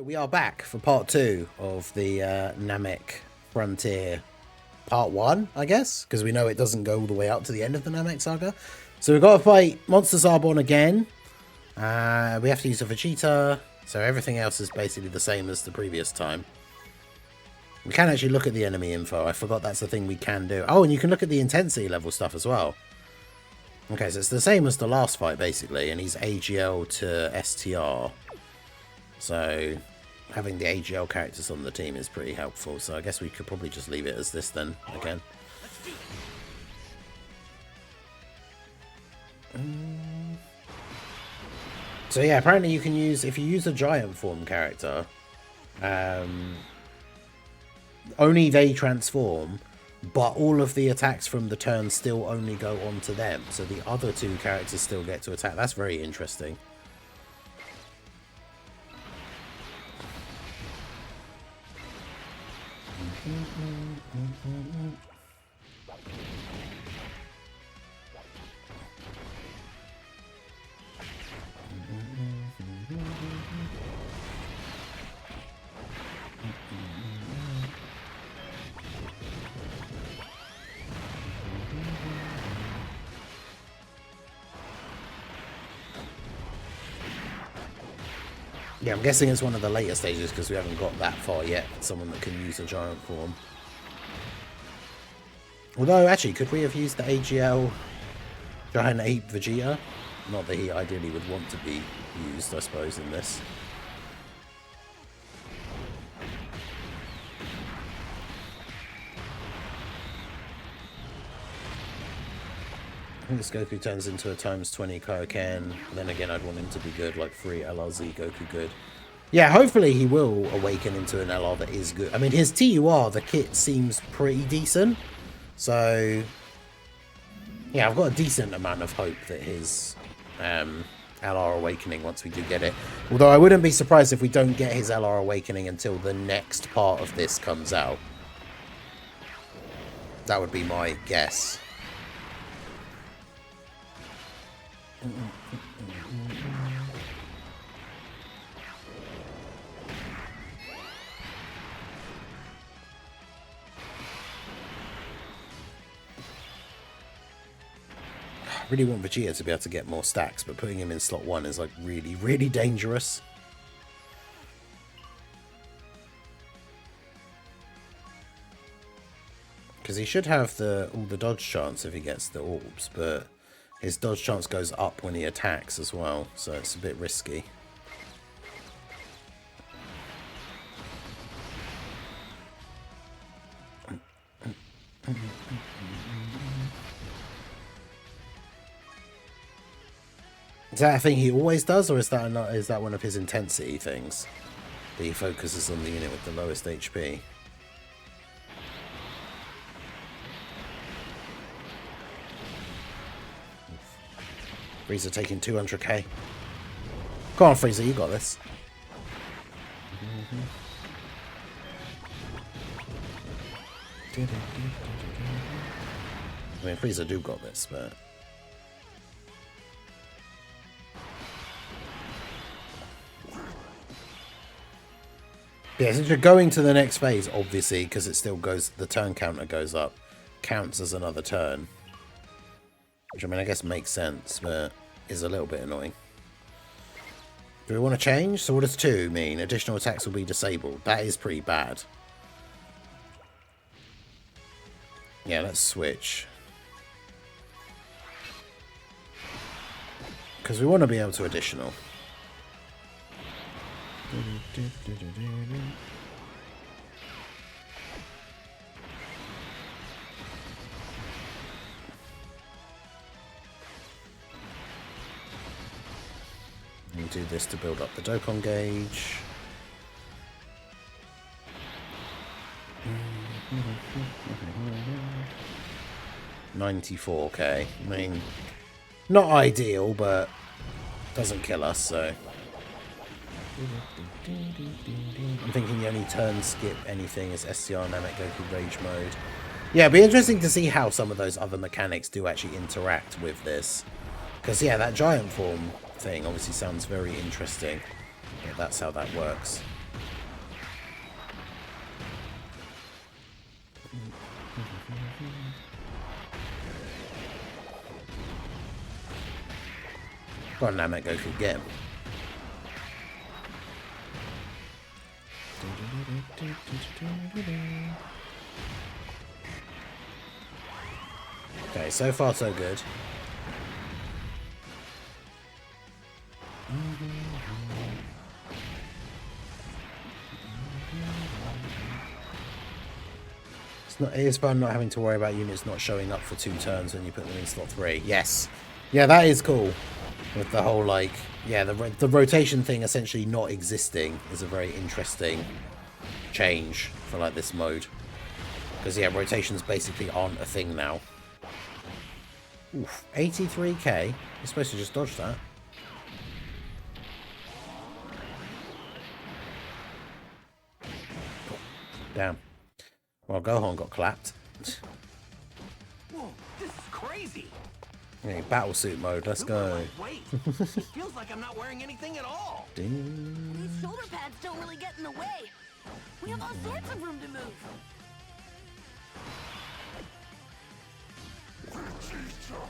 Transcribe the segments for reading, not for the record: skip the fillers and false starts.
So we are back for part 2 of the Namek Frontier part 1, I guess, because we know it doesn't go all the way up to the end of the Namek saga. So we've got to fight Monster Zarbon again. We have to use a Vegeta, so everything else is basically the same as the previous time. We can actually look at the enemy info. I forgot that's the thing we can do. Oh, and you can look at the intensity level stuff as well. Okay, so it's the same as the last fight, basically, and he's AGL to STR. So having the AGL characters on the team is pretty helpful. So I guess we could probably just leave it as this then, again. So yeah, apparently you can use, if you use a giant form character, only they transform, but all of the attacks from the turn still only go on to them. So the other two characters still get to attack. That's very interesting. Yeah, I'm guessing it's one of the later stages because we haven't got that far yet. Someone that can use a giant form. Although, actually, could we have used the AGL Giant Ape Vegeta? Not that he ideally would want to be used, I suppose, in this. I think this Goku turns into a ×20 Kaioken. Then again, I'd want him to be good, like 3 LRZ Goku good. Yeah, hopefully he will awaken into an LR that is good. I mean, his TUR, the kit seems pretty decent. So, yeah, I've got a decent amount of hope that his LR Awakening, once we do get it. Although I wouldn't be surprised if we don't get his LR Awakening until the next part of this comes out. That would be my guess. I really want Vegeta to be able to get more stacks, but putting him in slot 1 is like really, really dangerous. Because he should have all the dodge chance if he gets the orbs, but his dodge chance goes up when he attacks as well, so it's a bit risky. Is that a thing he always does, or is that one of his intensity things? That he focuses on the unit with the lowest HP? Frieza taking 200k. Go on, Frieza, you got this. I mean, Frieza do got this, but... yeah, since you're going to the next phase, obviously, because it still goes, the turn counter goes up, counts as another turn. Which, I mean, I guess makes sense, but is a little bit annoying. Do we want to change? So what does 2 mean? Additional attacks will be disabled. That is pretty bad. Yeah, let's switch. Because we want to be able to additional. And do this to build up the Dokkan gauge. $94k. I mean, not ideal, but doesn't kill us, so... I'm thinking the only turn skip anything is STR Namek Goku Rage mode. Yeah, it'd be interesting to see how some of those other mechanics do actually interact with this. Because, yeah, that giant form thing obviously sounds very interesting. Yeah, that's how that works. Go on, Namek, Goku, get him. Okay, so far so good. It is fun not having to worry about units not showing up for 2 turns when you put them in slot 3. Yes. Yeah, that is cool. With the whole, like, yeah, the rotation thing essentially not existing is a very interesting change for, like, this mode. Because, yeah, rotations basically aren't a thing now. Oof, 83k? You're supposed to just dodge that. Damn. Well, Gohan got clapped. Whoa, this is crazy. Yeah, battle suit mode, let's go. Wait, it feels like I'm not wearing anything at all. Ding. These shoulder pads don't really get in the way. We have all sorts of room to move.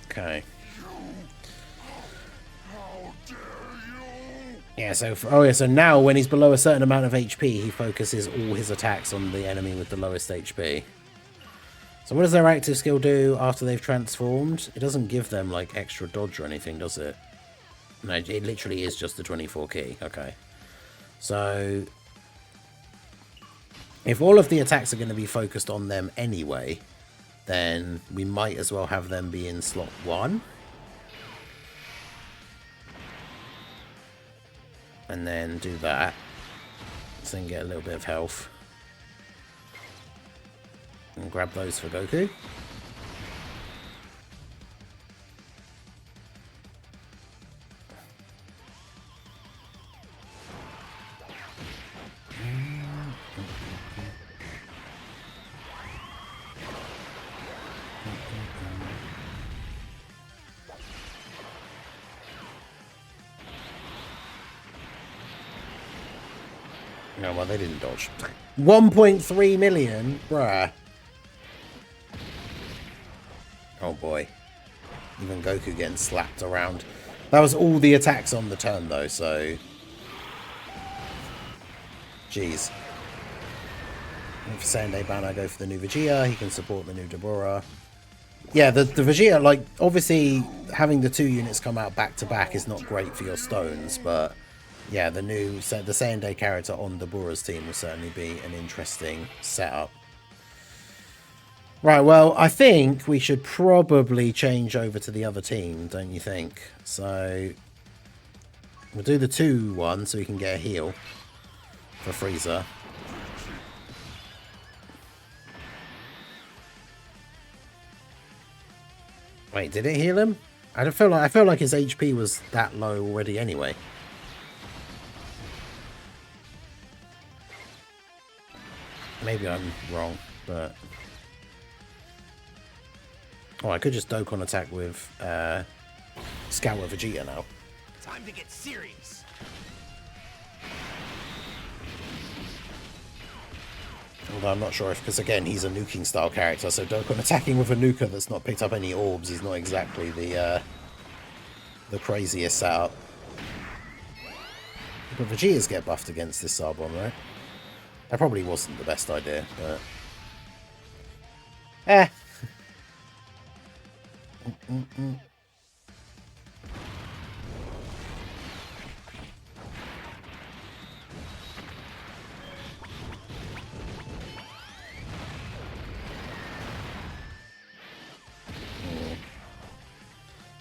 Okay. Yeah, so so now when he's below a certain amount of HP, he focuses all his attacks on the enemy with the lowest HP. So what does their active skill do after they've transformed? It doesn't give them like extra dodge or anything, does it? No, it literally is just the 24 key. Okay. So if all of the attacks are going to be focused on them anyway, then we might as well have them be in slot 1. And then do that. So then get a little bit of health. And grab those for Goku. No, well, they didn't dodge. 1.3 million? Bruh. Oh, boy. Even Goku getting slapped around. That was all the attacks on the turn, though, so... Jeez. For Sunday ban, I go for the new Vegeta. He can support the new Deborah. Yeah, the Vegeta, like, obviously, having the 2 units come out back-to-back is not great for your stones, but... Yeah, the Saiyan character on Deborah's team will certainly be an interesting setup. Right, well, I think we should probably change over to the other team, don't you think? So, we'll do the 2-1 so we can get a heal for Frieza. Wait, did it heal him? I feel like his HP was that low already anyway. Maybe I'm wrong, but... Oh, I could just Dokkan attack with Scout with Vegeta now. Time to get serious. Although I'm not sure if, because again, he's a nuking style character, so Dokkan attacking with a nuker that's not picked up any orbs is not exactly the craziest setup. But Vegetas get buffed against this Sarbon, right? That probably wasn't the best idea, but... Eh.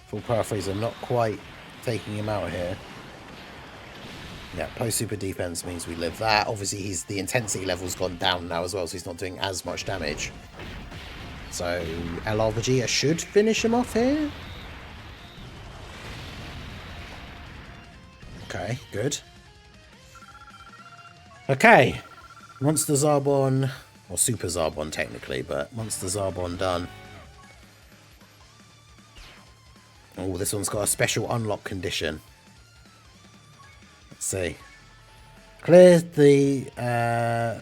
Full power Frieza not quite taking him out here. Yeah, post super defense means we live that. Obviously, the intensity level's gone down now as well, so he's not doing as much damage. So LR Vegeta should finish him off here. Okay, good. Okay, Monster Zarbon, or Super Zarbon technically, but Monster Zarbon done. Oh, this one's got a special unlock condition. Let's see. Clear the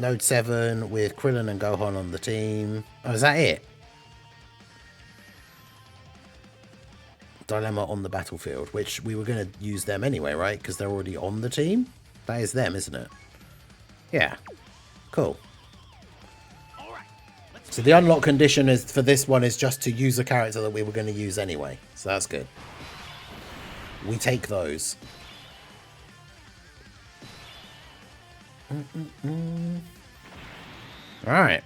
Node 7 with Krillin and Gohan on the team. Oh, is that it? Dilemma on the battlefield, which we were going to use them anyway, right? Because they're already on the team. That is them, isn't it? Yeah. Cool. So the unlock condition is for this one is just to use a character that we were going to use anyway. So that's good. We take those. Alright.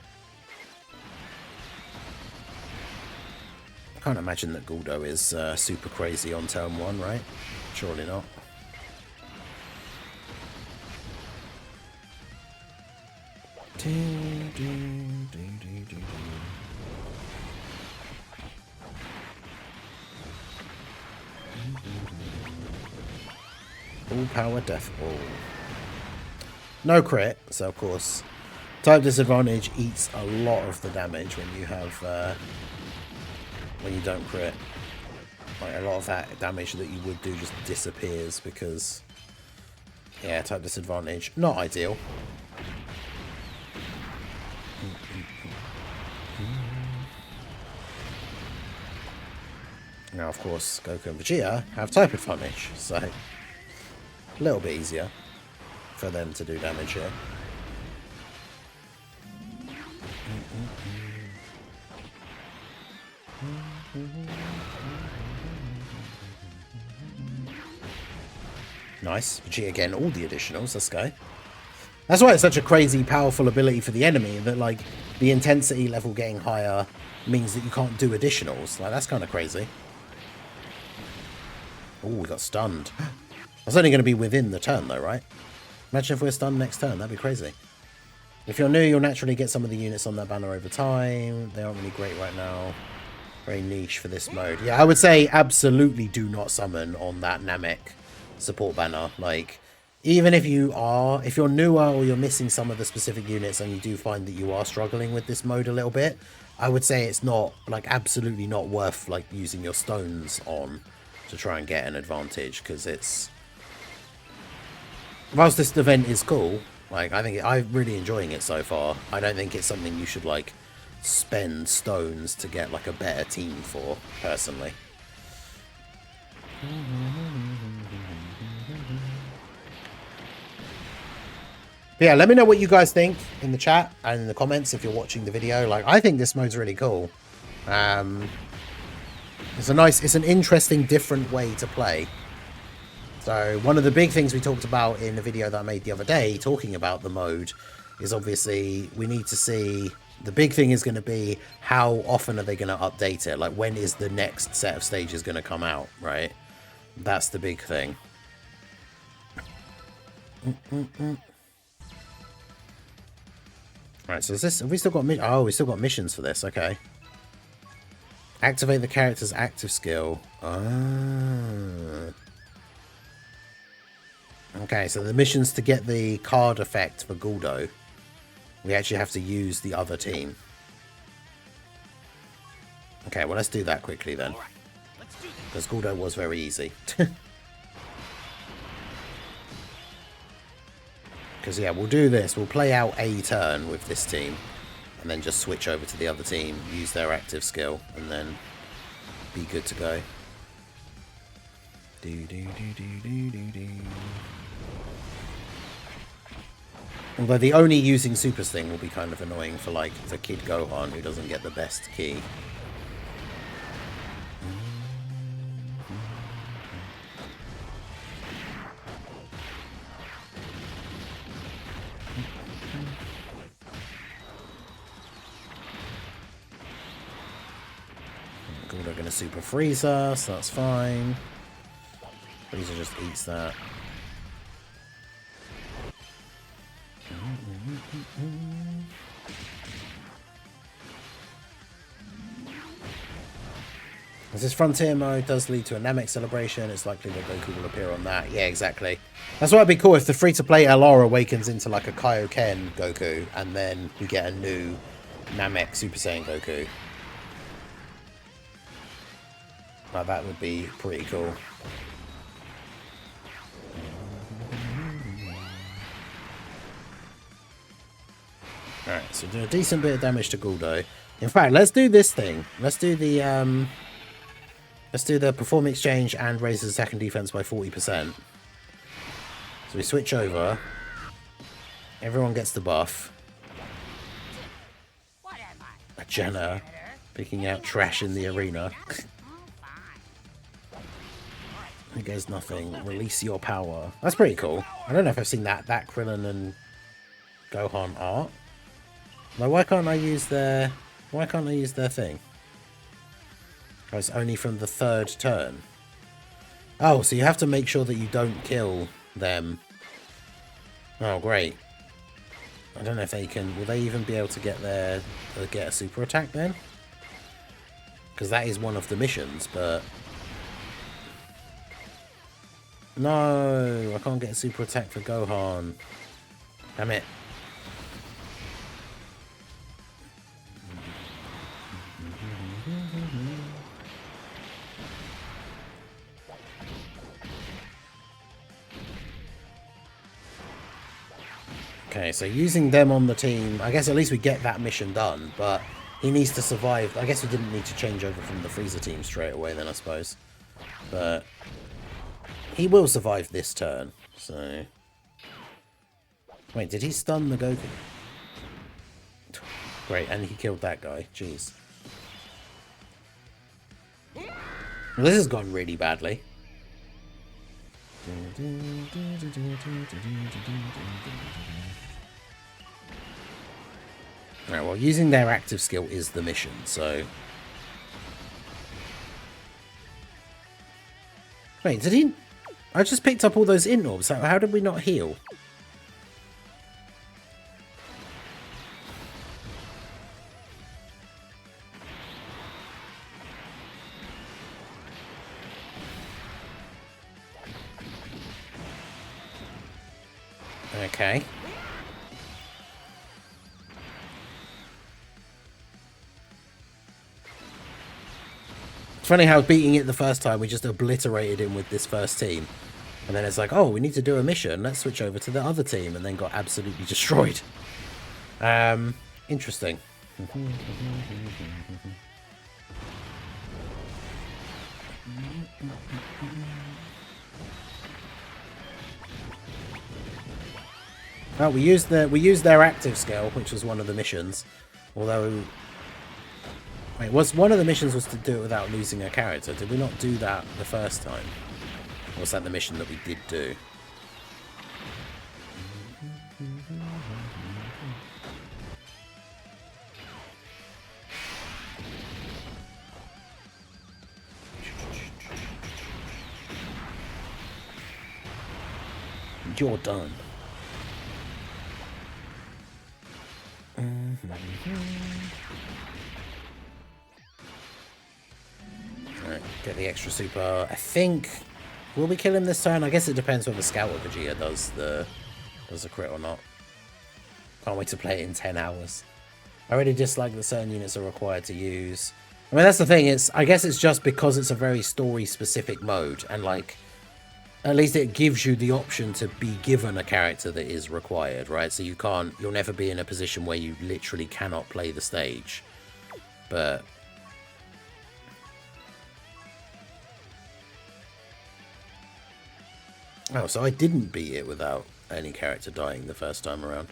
I can't imagine that Guldo is super crazy on turn 1, right? Surely not. Full power death ball. No crit, so of course type disadvantage eats a lot of the damage when you have when you don't crit. Like a lot of that damage that you would do just disappears because yeah, type disadvantage. Not ideal. Now, of course, Goku and Vegeta have type advantage, so a little bit easier for them to do damage here. Nice. Vegeta getting all the additionals. Let's go. That's why it's such a crazy, powerful ability for the enemy, that, like, the intensity level getting higher means that you can't do additionals. Like, that's kind of crazy. Oh, we got stunned. That's only going to be within the turn, though, right? Imagine if we're stunned next turn. That'd be crazy. If you're new, you'll naturally get some of the units on that banner over time. They aren't really great right now. Very niche for this mode. Yeah, I would say absolutely do not summon on that Namek support banner. Like, even if you're newer or you're missing some of the specific units and you do find that you are struggling with this mode a little bit, I would say it's not, like, absolutely not worth, like, using your stones on to try and get an advantage, because it's... Whilst this event is cool, like, I'm really enjoying it so far. I don't think it's something you should, like, spend stones to get, like, a better team for, personally. But yeah, let me know what you guys think in the chat and in the comments if you're watching the video. Like, I think this mode's really cool. It's an interesting, different way to play. So one of the big things we talked about in the video that I made the other day, talking about the mode, is obviously we need to see... The big thing is going to be how often are they going to update it? Like, when is the next set of stages going to come out, right? That's the big thing. Right, so is this... Have we still got... Oh, we still got missions for this. Okay. Activate the character's active skill. Ah. Okay, so the missions to get the card effect for Guldo, we actually have to use the other team. Okay, well, let's do that quickly then. Because Guldo was very easy. Because, yeah, we'll do this. We'll play out a turn with this team. And then just switch over to the other team, use their active skill, and then be good to go. Although the only using supers thing will be kind of annoying for, like, the Kid Gohan, who doesn't get the best key. We're going to super Frieza, so that's fine. Frieza just eats that. As this frontier mode does lead to a Namek celebration, it's likely that Goku will appear on that. Yeah, exactly. That's why it'd be cool if the free-to-play LR awakens into like a Kaioken Goku, and then we get a new Namek Super Saiyan Goku. Like, that would be pretty cool. Alright, so do a decent bit of damage to Guldo. In fact, let's do this thing. Let's do the perform exchange and raises attack and defense by 40%. So we switch over. Everyone gets the buff. A Jenna picking out trash in the arena. He goes nothing. Release your power. That's pretty cool. I don't know if I've seen that Krillin and Gohan art. Like, why can't I use their thing? Oh, it's only from the 3rd turn. Oh, so you have to make sure that you don't kill them. Oh, great. I don't know if they can... Will they even be able to get a super attack then? Because that is one of the missions, but... No, I can't get a super attack for Gohan. Damn it. Okay, so using them on the team, I guess at least we get that mission done, but he needs to survive. I guess we didn't need to change over from the Frieza team straight away then, I suppose. But he will survive this turn, so... Wait, did he stun the Goku? Great, and he killed that guy. Jeez. Well, this has gone really badly. Alright, well, using their active skill is the mission, so... Wait, did he... I just picked up all those int orbs. How did we not heal? Okay. It's funny how beating it the first time, we just obliterated him with this first team. And then it's like, oh, we need to do a mission. Let's switch over to the other team. And then got absolutely destroyed. Interesting. Oh, we used their active skill, which was one of the missions. Although, wait, one of the missions was to do it without losing a character. Did we not do that the first time? Or was that the mission that we did do? You're done. Alright, get the extra super. I think... Will we kill him this turn? I guess it depends whether Scout or Vegeta does the crit or not. Can't wait to play it in 10 hours. I really dislike that certain units are required to use. I mean, that's the thing. I guess it's just because it's a very story-specific mode. And, like, at least it gives you the option to be given a character that is required, right? So you'll never be in a position where you literally cannot play the stage. But... Oh, so I didn't beat it without any character dying the first time around.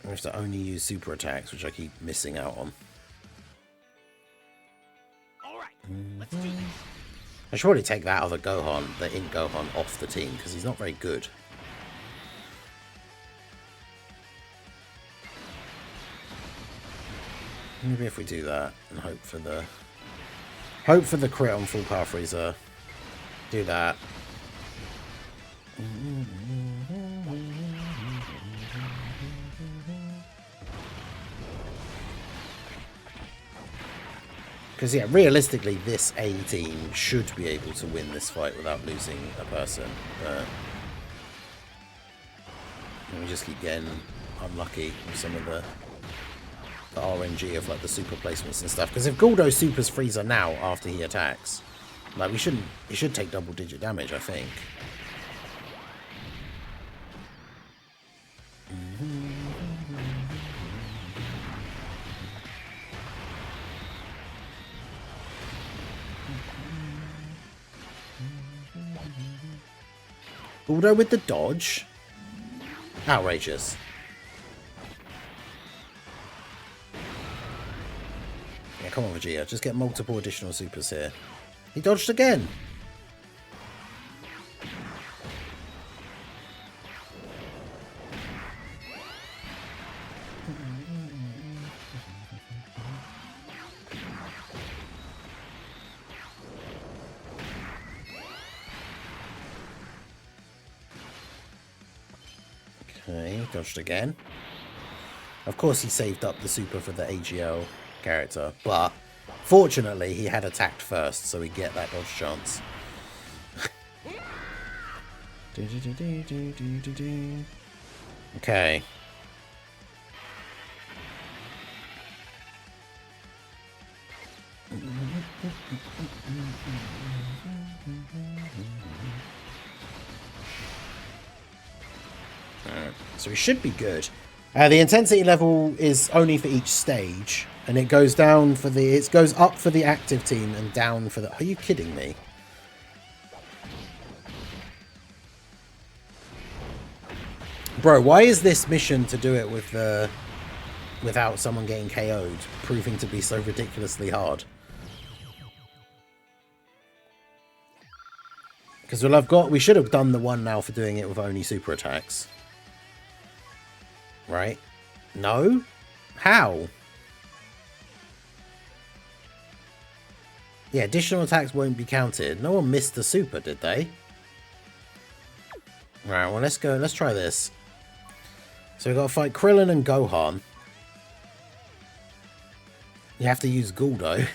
I have to only use super attacks, which I keep missing out on. Alright, let's do this. I should probably take that other Gohan, the Int Gohan, off the team, because he's not very good. Maybe if we do that and hope for the crit on Full Power Frieza. Do that. Because, yeah, realistically, this A team should be able to win this fight without losing a person. But we just keep getting unlucky with some of the RNG of, like, the super placements and stuff. Because if Guldo supers Frieza now after he attacks, like, he should take double-digit damage, I think. Guldo with the dodge? Outrageous. Yeah, come on, Vegeta. Just get multiple additional supers here. He dodged again. Okay, dodged again. Of course he saved up the super for the AGL character, but fortunately he had attacked first, so we get that dodge chance. Okay. So we should be good. The intensity level is only for each stage, and it goes down for the. It goes up for the active team and down for the. Are you kidding me? Bro, why is this mission to do it with the without someone getting KO'd proving to be so ridiculously hard? Because we should have done the one now for doing it with only super attacks. Right? No? How? Yeah, additional attacks won't be counted. No one missed the super, did they? Alright, well let's go. Let's try this. So we've got to fight Krillin and Gohan. You have to use Guldo. Are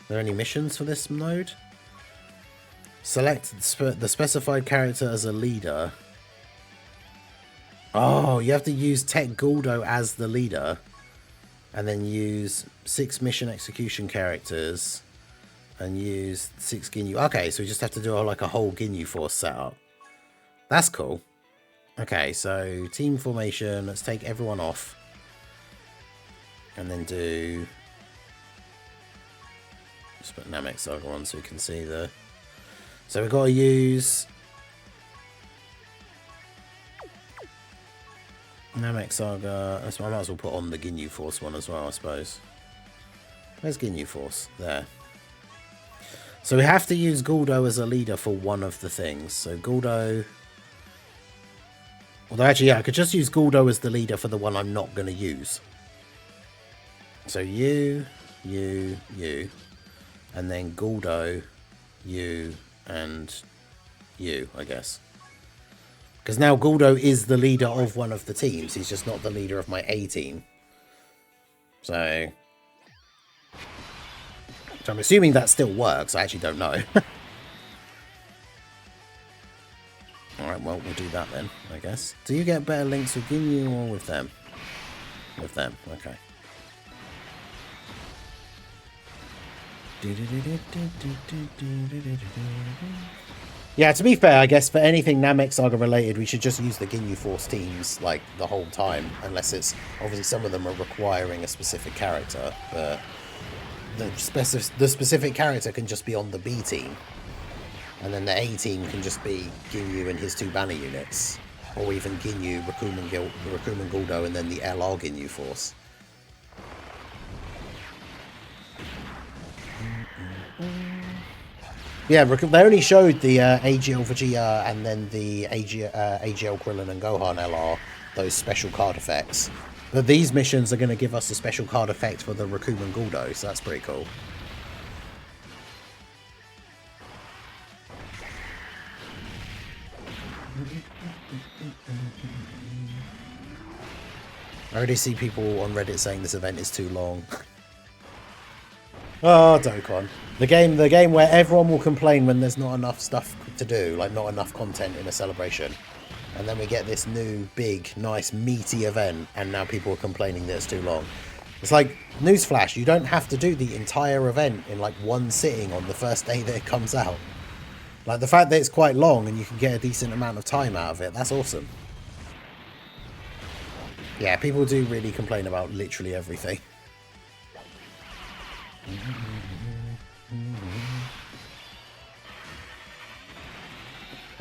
there any missions for this mode? Select the specified character as a leader. Oh, you have to use Tech Guldo as the leader. And then use 6 mission execution characters. And use 6 Ginyu. Okay, so we just have to do like a whole Ginyu Force setup. That's cool. Okay, so team formation. Let's take everyone off. And then do... Just put Namek Saga on so we can see the... So we've got to use... Namek Saga. I might as well put on the Ginyu Force one as well, I suppose. Where's Ginyu Force? There. So we have to use Guldo as a leader for one of the things. So Guldo... Although actually, yeah, I could just use Guldo as the leader for the one I'm not going to use. So you, and then Guldo, you, and you, I guess. Because now Guldo is the leader of one of the teams. He's just not the leader of my A team. So I'm assuming that still works. I actually don't know. Alright, well, we'll do that then, I guess. Do you get better links with Ginyu or with them? With them, okay. Yeah, to be fair, I guess for anything Namek Saga related, we should just use the Ginyu Force teams, like, the whole time. Unless it's... Obviously, some of them are requiring a specific character, but... The specific character can just be on the B team. And then the A team can just be Ginyu and his 2 banner units. Or even Ginyu, Rakumen Guldo, and then the LR Ginyu Force. Yeah, they only showed the AGL Vegeta and then the AGL Krillin and Gohan LR, those special card effects. But these missions are going to give us a special card effect for the Rakumen Guldo, so that's pretty cool. I already see people on Reddit saying this event is too long. Oh, Dokkan. The game where everyone will complain when there's not enough stuff to do, like not enough content in a celebration. And then we get this new, big, nice, meaty event, and now people are complaining that it's too long. It's like, newsflash, you don't have to do the entire event in like one sitting on the first day that it comes out. Like, the fact that it's quite long and you can get a decent amount of time out of it, that's awesome. Yeah, people do really complain about literally everything.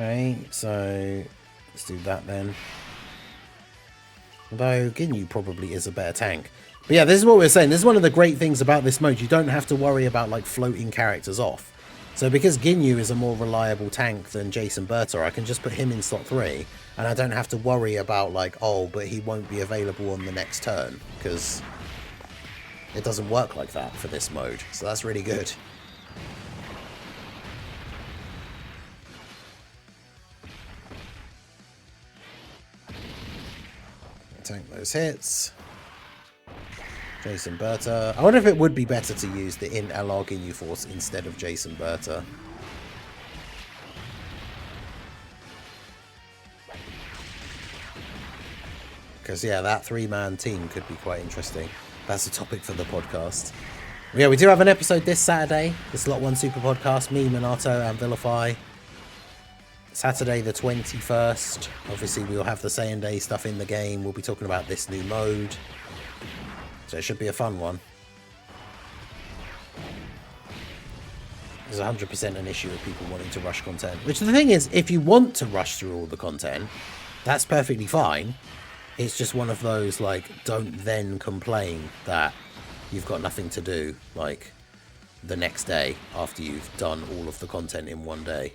Okay, so let's do that then. Although Ginyu probably is a better tank. But yeah, this is what we're saying. This is one of the great things about this mode. You don't have to worry about like floating characters off. So because Ginyu is a more reliable tank than Jason Berta, I can just put him in slot 3. And I don't have to worry about like, oh, but he won't be available on the next turn. Because it doesn't work like that for this mode. So that's really good. Tank those hits. Jason Berta. I wonder if it would be better to use the in LR Ginyu Force instead of Jason Berta. Because, yeah, that 3-man team could be quite interesting. That's a topic for the podcast. Yeah, we do have an episode this Saturday. The Slot 1 Super Podcast. Me, Minato, and Vilify. Saturday the 21st. Obviously, we'll have the same day stuff in the game. We'll be talking about this new mode. So it should be a fun one. There's 100% an issue of people wanting to rush content. Which the thing is, if you want to rush through all the content, that's perfectly fine. It's just one of those, like, don't then complain that you've got nothing to do, like, the next day after you've done all of the content in one day.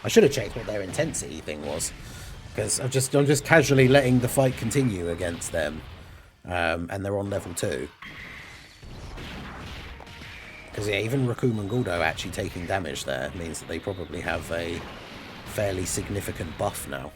I should have checked what their intensity thing was. Because I'm just casually letting the fight continue against them. And they're on level 2. Because, yeah, even Raccoon and Guldo actually taking damage there means that they probably have a fairly significant buff now.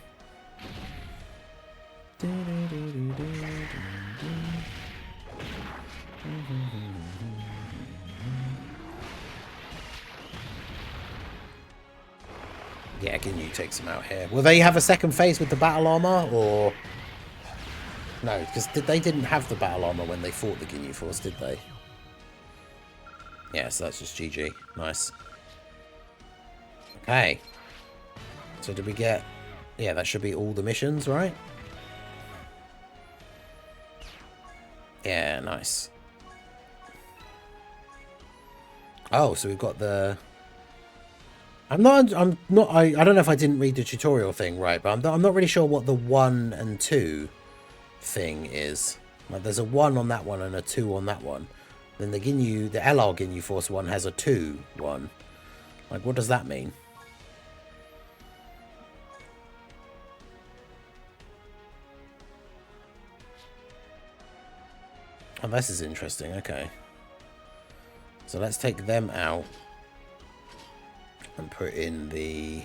Yeah, Ginyu takes him out here. Will they have a second phase with the battle armor, or no? Because they didn't have the battle armor when they fought the Ginyu Force, did they? Yeah, so that's just GG. Nice. Okay. So did we get... Yeah, that should be all the missions, right? Yeah, nice. Oh, so we've got the... I don't know if I didn't read the tutorial thing right, but I'm not really sure what the 1 and 2 thing is. Like, there's a 1 on that one and a 2 on that one. Then the LR Ginyu Force one has a 2 1. Like, what does that mean? Oh, this is interesting. Okay. So let's take them out. And put in the...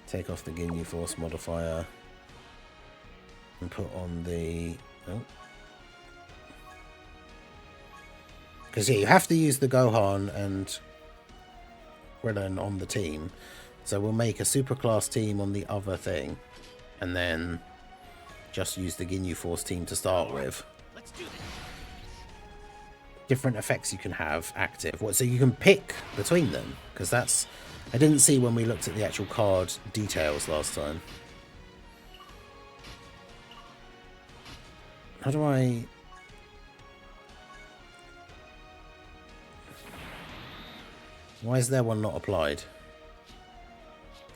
take off the Ginyu Force modifier. And put on the... Oh. Because, yeah, you have to use the Gohan and Krillin on the team. So we'll make a superclass team on the other thing. And then just use the Ginyu Force team to start with. Let's do this. Different effects you can have active. So you can pick between them, because that's... I didn't see when we looked at the actual card details last time. How do I... Why is there one not applied?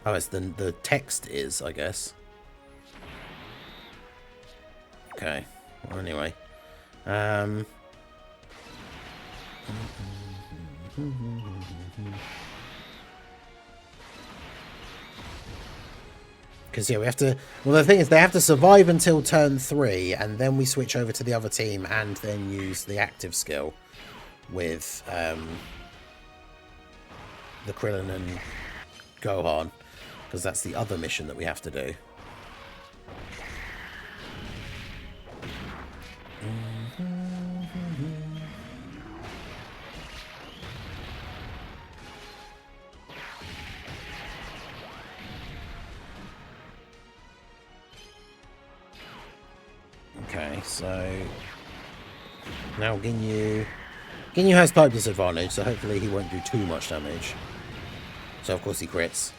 Oh, it's the text is, I guess. Okay. Well, anyway. Because, yeah, we have to... Well, the thing is, they have to survive until turn 3, and then we switch over to the other team, and then use the active skill with the Krillin and Gohan, because that's the other mission that we have to do. Okay, so now Ginyu has type disadvantage, so hopefully he won't do too much damage. So of course he crits.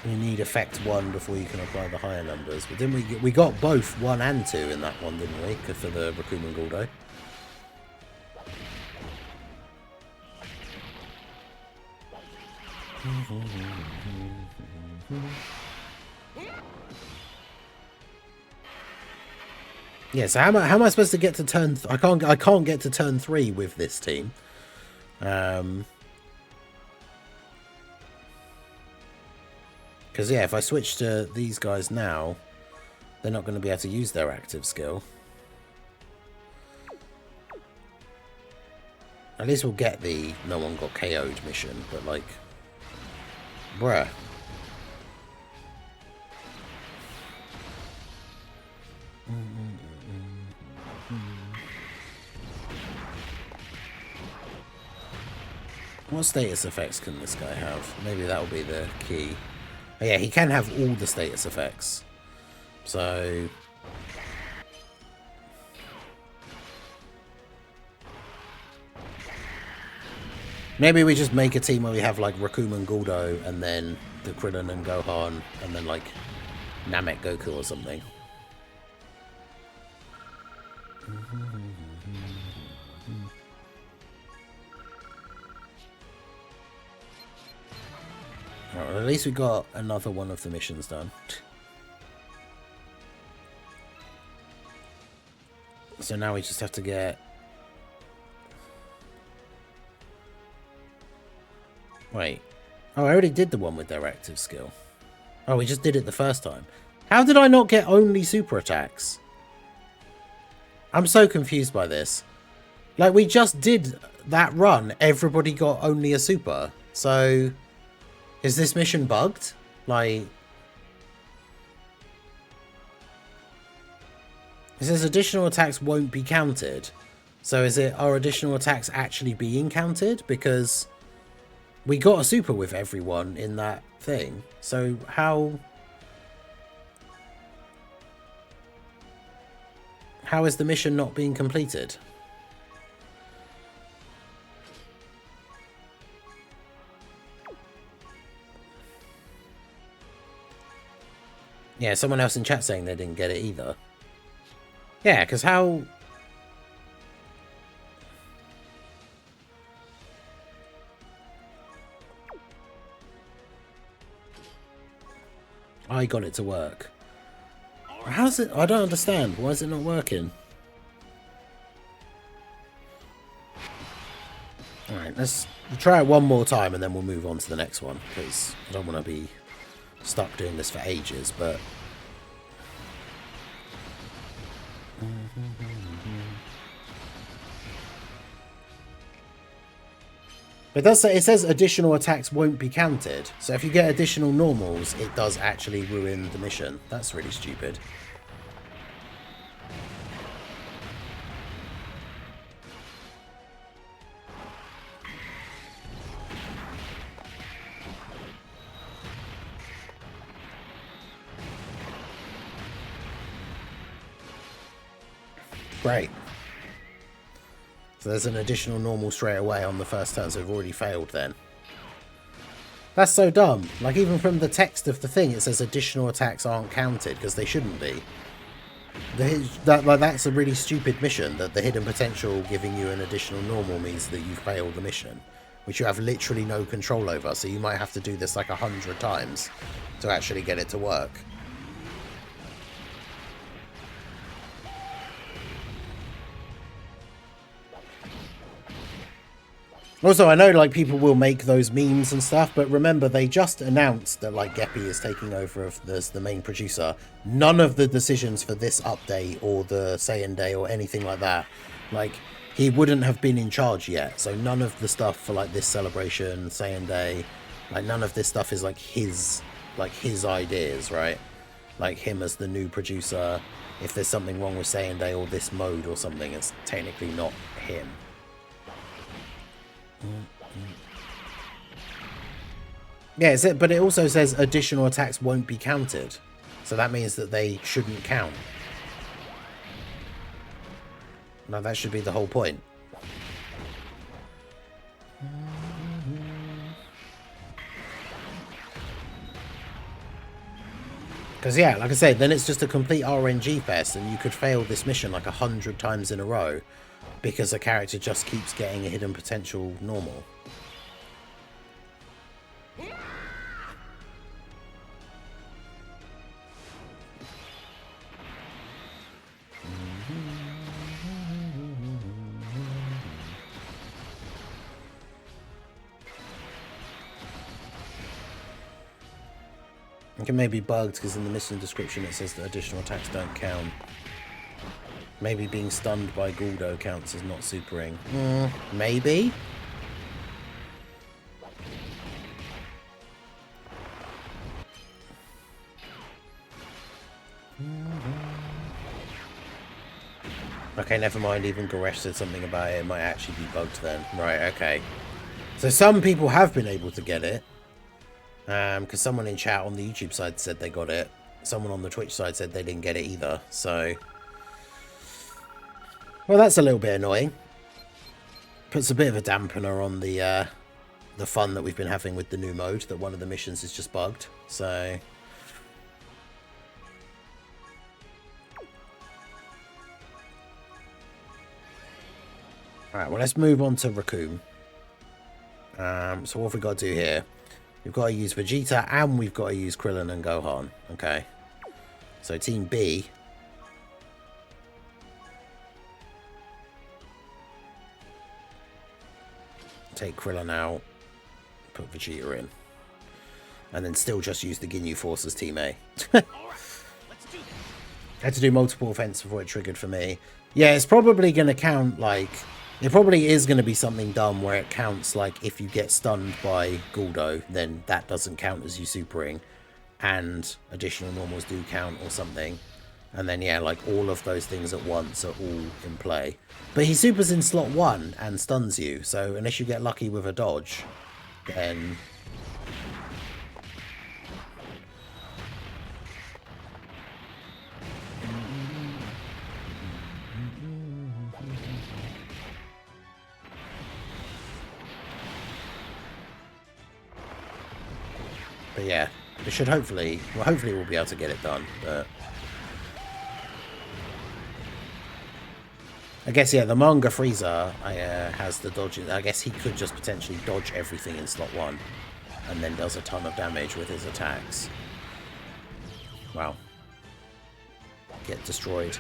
You need effect 1 before you can apply the higher numbers. But didn't we got both 1 and 2 in that one, didn't we? For the Rakuman Guldo. Yeah, so how am I supposed to get to turn... I can't get to turn 3 with this team. Because, yeah, if I switch to these guys now, they're not going to be able to use their active skill. At least we'll get the no one got KO'd mission, but, like... Bruh. What status effects can this guy have? Maybe that'll be the key. Oh, yeah, he can have all the status effects. So... maybe we just make a team where we have, like, Rakuman Guldo, and then the Krillin and Gohan, and then, like, Namek Goku or something. Right, well, at least we got another one of the missions done. So now we just have to get... Wait. Oh, I already did the one with their active skill. Oh, we just did it the first time. How did I not get only super attacks? I'm so confused by this. Like, we just did that run. Everybody got only a super. So, is this mission bugged? Like... it says additional attacks won't be counted. So is it, are additional attacks actually being counted? Because... we got a super with everyone in that thing. So how is the mission not being completed? Yeah, someone else in chat saying they didn't get it either. Yeah, because how... I got it to work. How's it? I don't understand. Why is it not working? Alright, let's try it one more time and then we'll move on to the next one. Because I don't want to be stuck doing this for ages, but... But it does say, it says additional attacks won't be counted. So if you get additional normals, it does actually ruin the mission. That's really stupid. Great. So there's an additional normal straight away on the first turn, so we've already failed then. That's so dumb. Like, even from the text of the thing, it says additional attacks aren't counted, because they shouldn't be. That's a really stupid mission, that the hidden potential giving you an additional normal means that you failed the mission, which you have literally no control over, so you might have to do this like 100 times to actually get it to work. Also, I know, like, people will make those memes and stuff, but remember, they just announced that, like, Geppy is taking over as the main producer. None of the decisions for this update or the Saiyan Day or anything like that, like, he wouldn't have been in charge yet. So none of the stuff for, like, this celebration, Saiyan Day, like, none of this stuff is, like, his ideas, right? Like, him as the new producer. If there's something wrong with Saiyan Day or this mode or something, it's technically not him. Yeah, but it also says additional attacks won't be counted. So that means that they shouldn't count. Now that should be the whole point. Because, yeah, like I said, then it's just a complete RNG fest, and you could fail this mission like 100 times in a row because a character just keeps getting a hidden potential normal. It may be bugged because in the mission description it says that additional attacks don't count. Maybe being stunned by Guldo counts as not supering. Maybe? Okay, never mind. Even Goresh said something about it. It might actually be bugged then. Right, okay. So some people have been able to get it. Because someone in chat on the YouTube side said they got it. Someone on the Twitch side said they didn't get it either. So, well, that's a little bit annoying. Puts a bit of a dampener on the fun that we've been having with the new mode. That one of the missions is just bugged. So, all right. Well, let's move on to Raccoon. So what have we got to do here? We've got to use Vegeta and we've got to use Krillin and Gohan. Okay. So Team B. Take Krillin out. Put Vegeta in. And then still just use the Ginyu Force as Team A. Let's do this. I had to do multiple events before it triggered for me. Yeah, it's probably going to count like... It probably is going to be something dumb where it counts like if you get stunned by Guldo, then that doesn't count as you supering, and additional normals do count or something. And then, yeah, like all of those things at once are all in play. But he supers in slot 1 and stuns you, so unless you get lucky with a dodge, then... But yeah, it should hopefully we'll be able to get it done, but... I guess, yeah, the manga Frieza has the dodging. I guess he could just potentially dodge everything in slot 1 and then does a ton of damage with his attacks. Wow. Get destroyed.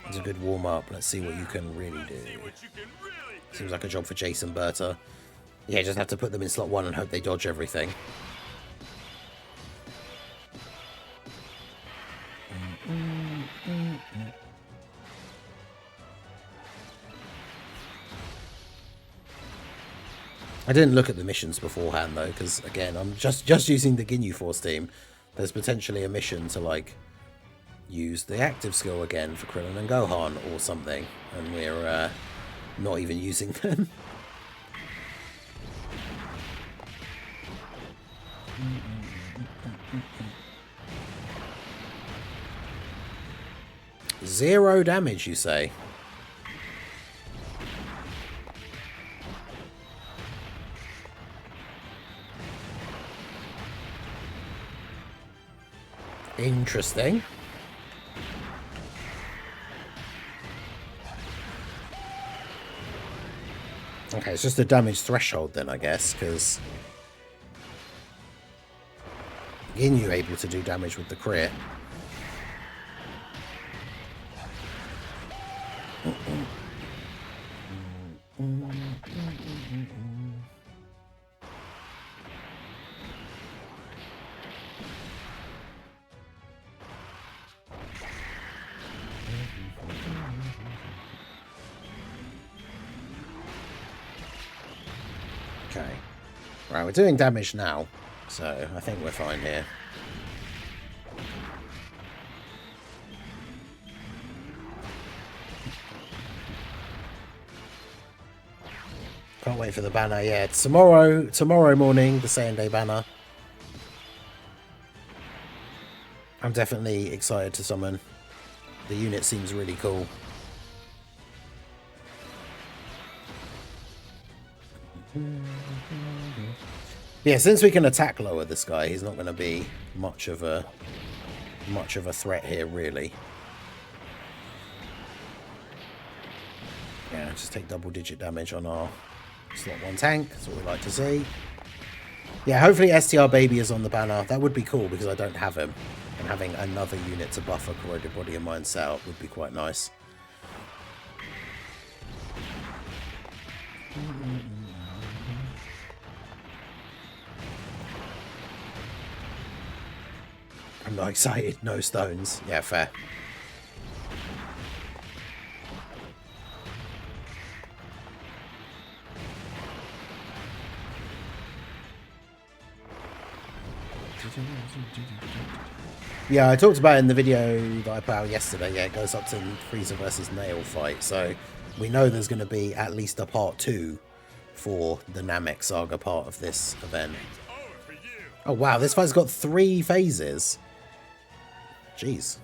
It's a good warm-up. Let's see what you can really do. Seems like a job for Jason Berta. Yeah, just have to put them in slot 1 and hope they dodge everything. I didn't look at the missions beforehand though, because again, I'm just using the Ginyu Force team. There's potentially a mission to like use the active skill again for Krillin and Gohan or something, and we're not even using them. Zero damage, you say? Interesting. Okay, it's just a damage threshold then, I guess, because Ginyu able to do damage with the crit. Okay. Right, we're doing damage now, so I think we're fine here. Can't wait for the banner. Yeah, tomorrow morning, the Saiyan Day banner. I'm definitely excited to summon. The unit seems really cool. Yeah, since we can attack lower this guy, he's not going to be much of a threat here, really. Yeah, just take double-digit damage on our slot 1 tank. That's what we like to see. Yeah, hopefully STR Baby is on the banner. That would be cool because I don't have him. And having another unit to buffer Corroded Body and Mind set up would be quite nice. I'm not excited. No stones. Yeah, fair. Yeah, I talked about it in the video that I put out yesterday. Yeah, it goes up to Frieza versus Nail fight. So we know there's going to be at least a part 2 for the Namek Saga part of this event. Oh, wow. This fight's got 3 phases. Jeez.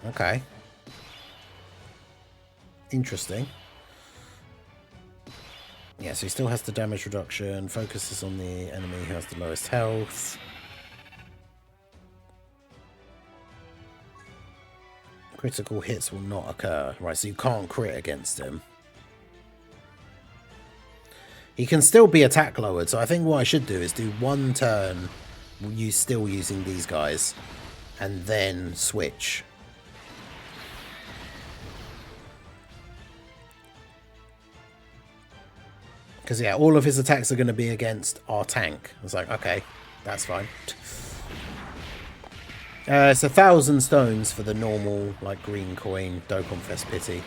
Okay. Interesting. Yeah, so he still has the damage reduction. Focuses on the enemy who has the lowest health. Critical hits will not occur. Right, so you can't crit against him. He can still be attack lowered, so I think what I should do is do 1 turn still using these guys, and then switch. Because, yeah, all of his attacks are going to be against our tank. I was like, okay, that's fine. It's 1,000 stones for the normal, like, green coin Dokkan Fest Pity.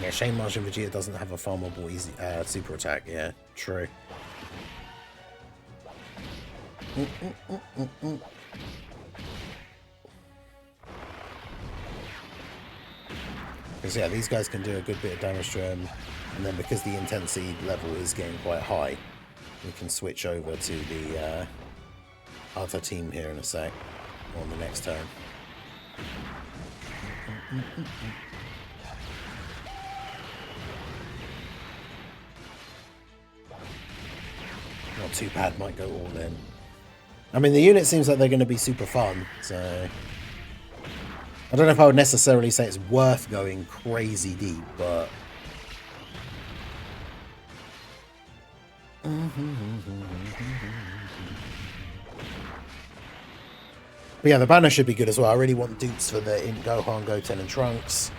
Yeah, shame Majin Vegeta doesn't have a farmable easy super attack. Yeah, true. Because, yeah, these guys can do a good bit of damage to him. And then because the intensity level is getting quite high, we can switch over to the other team here in a sec, on the next turn. Not too bad, might go all in. I mean, the unit seems like they're going to be super fun, so I don't know if I would necessarily say it's worth going crazy deep, but yeah, the banner should be good as well. I really want dupes for the Gohan, Goten, and Trunks.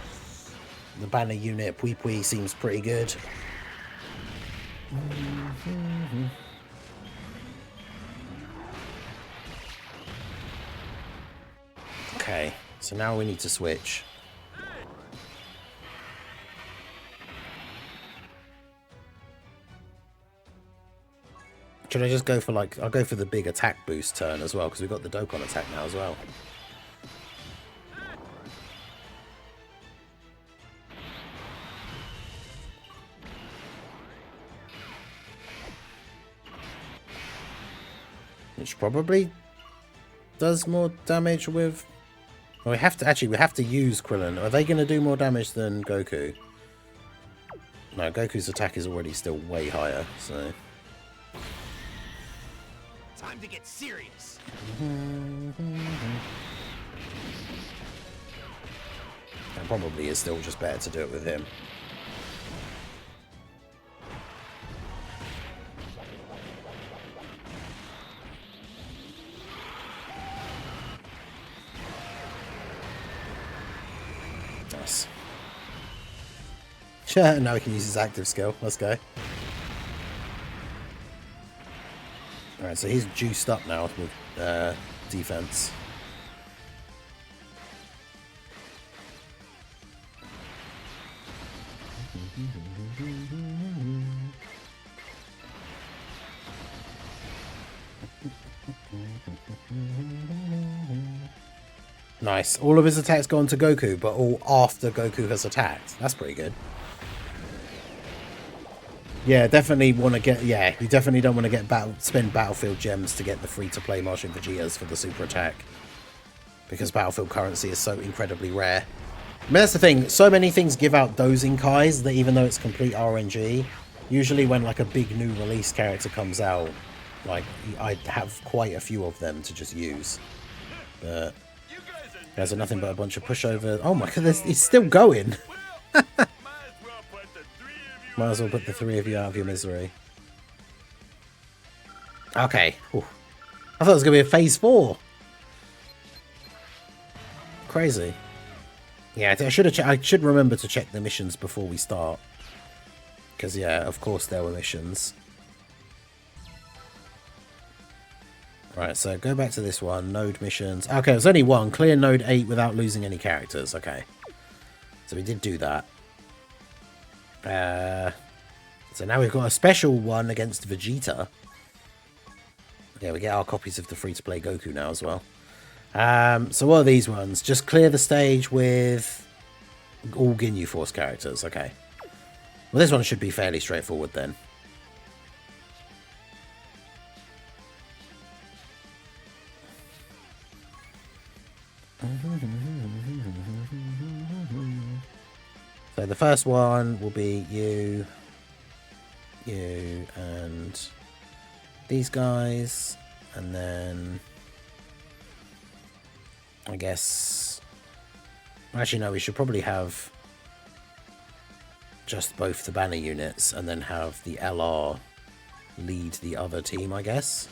The banner unit, Pui Pui, seems pretty good. Okay, so now we need to switch. Should I just go for, like, I'll go for the big attack boost turn as well, because we've got the Dokkan attack now as well. Which probably does more damage with... Well, we have to use Krillin. Are they going to do more damage than Goku? No, Goku's attack is already still way higher, so... Time to get serious. It probably is still just better to do it with him. Nice. Sure, now he can use his active skill. Let's go. Alright, so he's juiced up now with defense. Nice. All of his attacks go into Goku, but all after Goku has attacked. That's pretty good. Yeah, definitely want to get... Yeah, you definitely don't want to spend Battlefield gems to get the free-to-play Majin Vegetas for the super attack. Because Battlefield currency is so incredibly rare. I mean, that's the thing. So many things give out dozing Kais that even though it's complete RNG, usually when like a big new release character comes out, like I have quite a few of them to just use. But there's nothing but a bunch of pushover. Oh my god, it's still going. Might as well put the three of you out of your misery. Okay. Whew. I thought it was going to be a phase 4. Crazy. Yeah, I should remember to check the missions before we start. Because, yeah, of course there were missions. Right, so go back to this one. Node missions. Okay, there's only one. Clear Node 8 without losing any characters. Okay. So we did do that. So now we've got a special one against Vegeta. Yeah, we get our copies of the free-to-play Goku now as well. So what are these ones? Just clear the stage with all Ginyu Force characters. Okay. Well, this one should be fairly straightforward then. So the first one will be you, and these guys, and then I guess actually no, we should probably have just both the banner units and then have the LR lead the other team, I guess.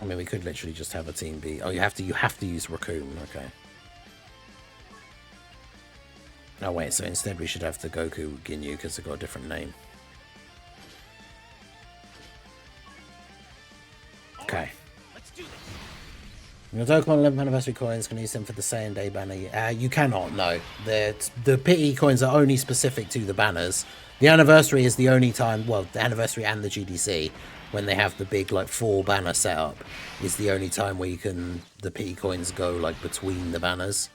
I mean, we could literally just have a team be. Oh, you have to use Raccoon. Okay. Oh wait, so instead we should have the Goku Ginyu because they've got a different name. Okay. Your Dokkan 11th anniversary coins can use them for the Saiyan Day banner. You cannot. No, the pity coins are only specific to the banners. The anniversary is the only time. Well, the anniversary and the GDC, when they have the big like 4 banner setup, is the only time where you can the pity coins go like between the banners.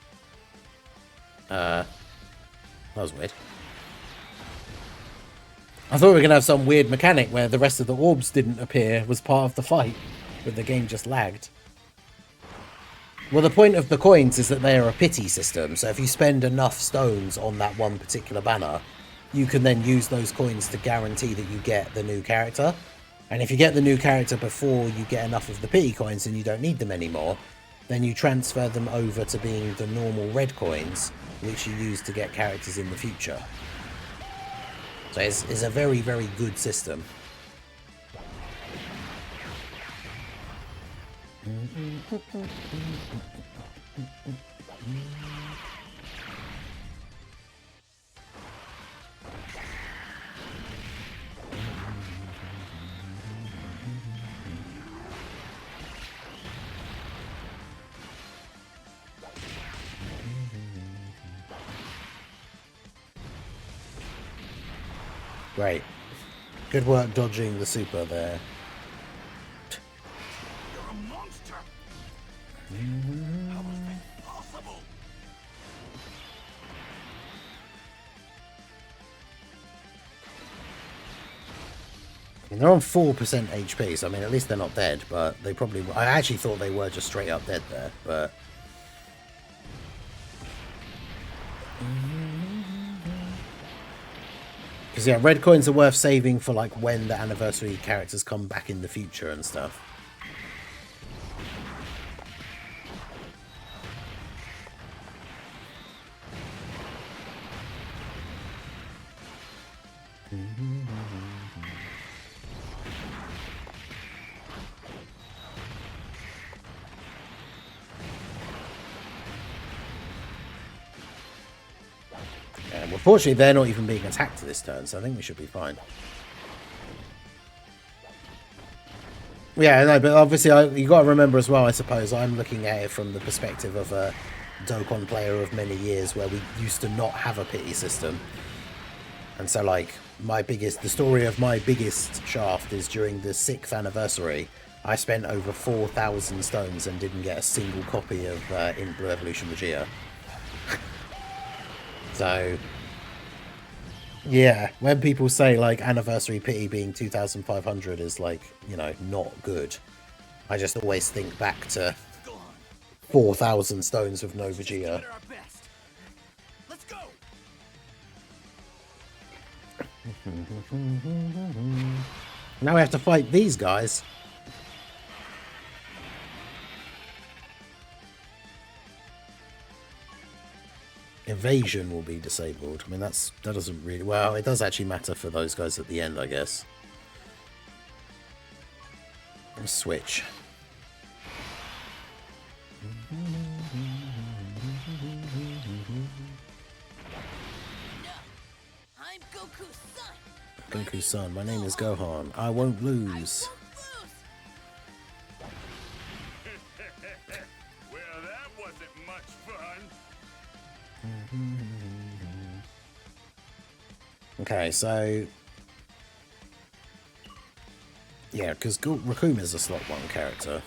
That was weird. I thought we were gonna have some weird mechanic where the rest of the orbs didn't appear was part of the fight, but the game just lagged. Well, the point of the coins is that they are a pity system, so if you spend enough stones on that one particular banner, you can then use those coins to guarantee that you get the new character. And if you get the new character before you get enough of the pity coins and you don't need them anymore, then you transfer them over to being the normal red coins, which you use to get characters in the future. So it's a very, very good system. Great. Good work dodging the super there. You're a monster. How was that possible? I mean, they're on 4% HP, so I mean, at least they're not dead, but they probably... I actually thought they were just straight up dead there, but... Because, yeah, red coins are worth saving for, like, when the anniversary characters come back in the future and stuff. Unfortunately, they're not even being attacked this turn, so I think we should be fine. Yeah, no, but obviously you got to remember as well, I suppose, I'm looking at it from the perspective of a Dokkan player of many years where we used to not have a pity system. And so, like, the story of my biggest shaft is during the 6th anniversary, I spent over 4,000 stones and didn't get a single copy of in Blue Evolution Vegeta. So... Yeah, when people say like anniversary pity being 2,500 is like, you know, not good. I just always think back to Go on. 4,000 stones with no Give it Vegeta. our best. Let's go. Now we have to fight these guys. Evasion will be disabled. I mean, that doesn't really... Well, it does actually matter for those guys at the end, I guess. Let's switch. I'm Goku's son. Goku's son, my name is Gohan. I won't lose. Well, that wasn't much fun. Okay, so... Yeah, because Rakuma's a slot 1 character.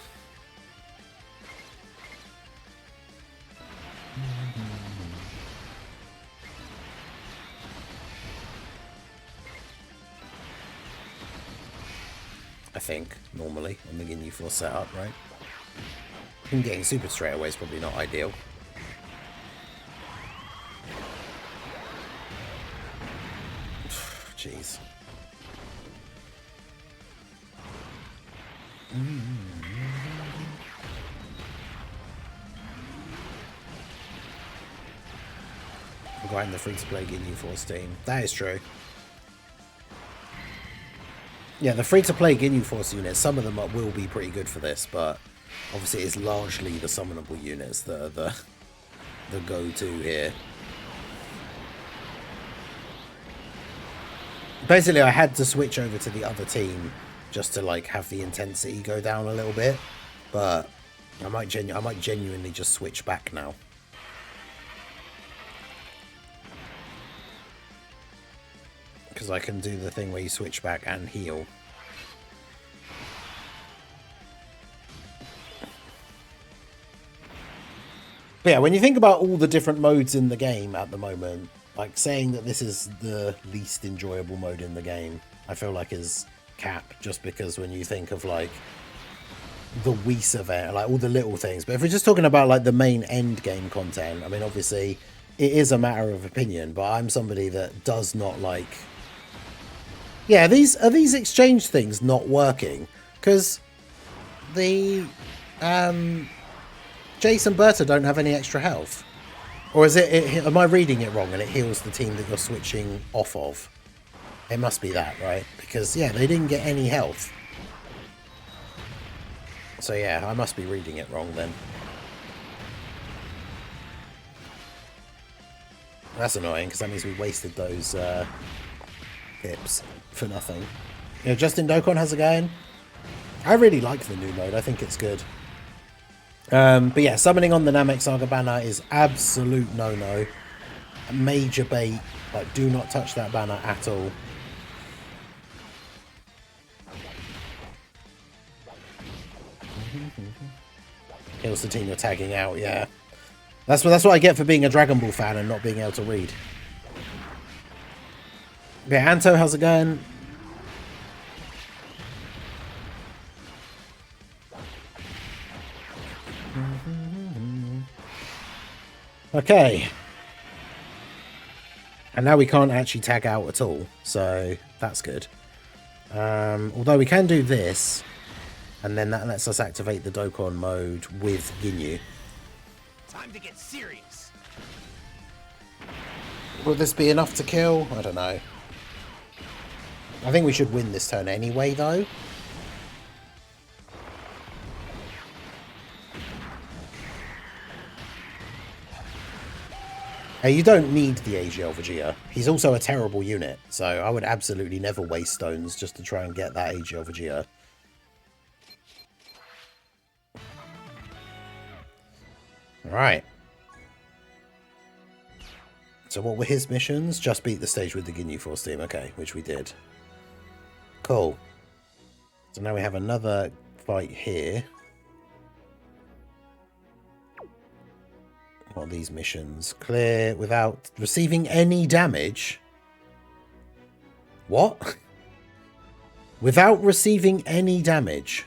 I think, normally, on the Ginyu Force setup, right? Him getting super straight away is probably not ideal. Jeez. Right in the free-to-play Ginyu Force team. That is true. Yeah, the free-to-play Ginyu Force units, some of them will be pretty good for this, but obviously it's largely the summonable units that are the go-to here. Basically, I had to switch over to the other team just to like have the intensity go down a little bit, but I might genuinely just switch back now. Because I can do the thing where you switch back and heal. But yeah, when you think about all the different modes in the game at the moment, like saying that this is the least enjoyable mode in the game, I feel like is cap, just because when you think of like the Whis event, like all the little things. But if we're just talking about like the main end game content, I mean, obviously it is a matter of opinion, but I'm somebody that does not like... Yeah, are these exchange things not working? Because the Jace and Berta don't have any extra health. Or is it, am I reading it wrong and it heals the team that you're switching off of? It must be that, right? Because, yeah, they didn't get any health. So, yeah, I must be reading it wrong then. That's annoying, because that means we wasted those pips for nothing. You know, Justin Dokkan has a game. I really like the new mode. I think it's good. But yeah, summoning on the Namek Saga banner is absolute no-no. Major bait. Like, do not touch that banner at all. Kills the team you're tagging out, yeah. That's what I get for being a Dragon Ball fan and not being able to read. Yeah, Anto, how's it going? Okay. And now we can't actually tag out at all, so that's good. Although we can do this, and then that lets us activate the Dokkan mode with Ginyu. Time to get serious. Will this be enough to kill? I don't know. I think we should win this turn anyway, though. Hey, you don't need the AGL Vegeta. He's also a terrible unit, so I would absolutely never waste stones just to try and get that AGL Vegeta. Alright. So what were his missions? Just beat the stage with the Ginyu Force team. Okay, which we did. Cool. So now we have another fight here. What are these missions? Clear without receiving any damage. What? Without receiving any damage.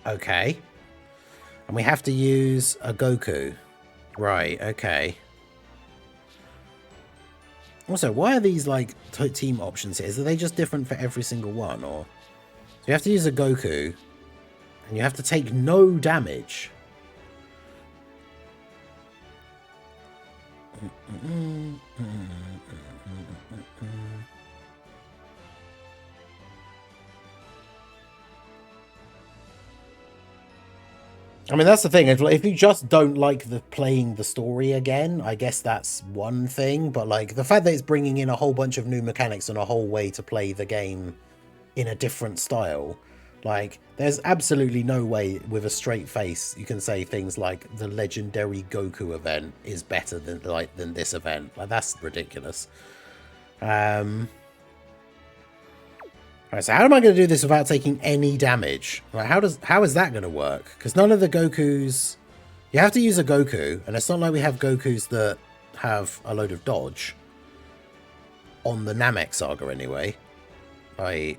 Okay. And we have to use a Goku. Right, okay. Also, why are these, like, team options here? Are they just different for every single one, or... So you have to use a Goku, and you have to take no damage. I mean, that's the thing. If you just don't like playing the story again, I guess that's one thing. But, like, the fact that it's bringing in a whole bunch of new mechanics and a whole way to play the game in a different style, like, there's absolutely no way with a straight face you can say things like the legendary Goku event is better than this event. Like, that's ridiculous. Alright, so how am I going to do this without taking any damage? Like, how is that going to work? Because none of the Gokus... You have to use a Goku, and it's not like we have Gokus that have a load of dodge. On the Namek saga, anyway. I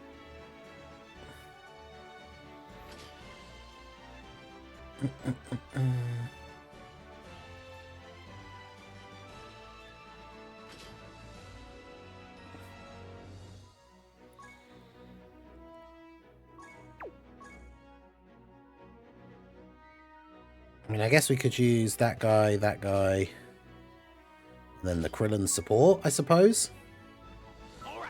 mean, I guess we could use that guy, and then the Krillin support, I suppose. All right,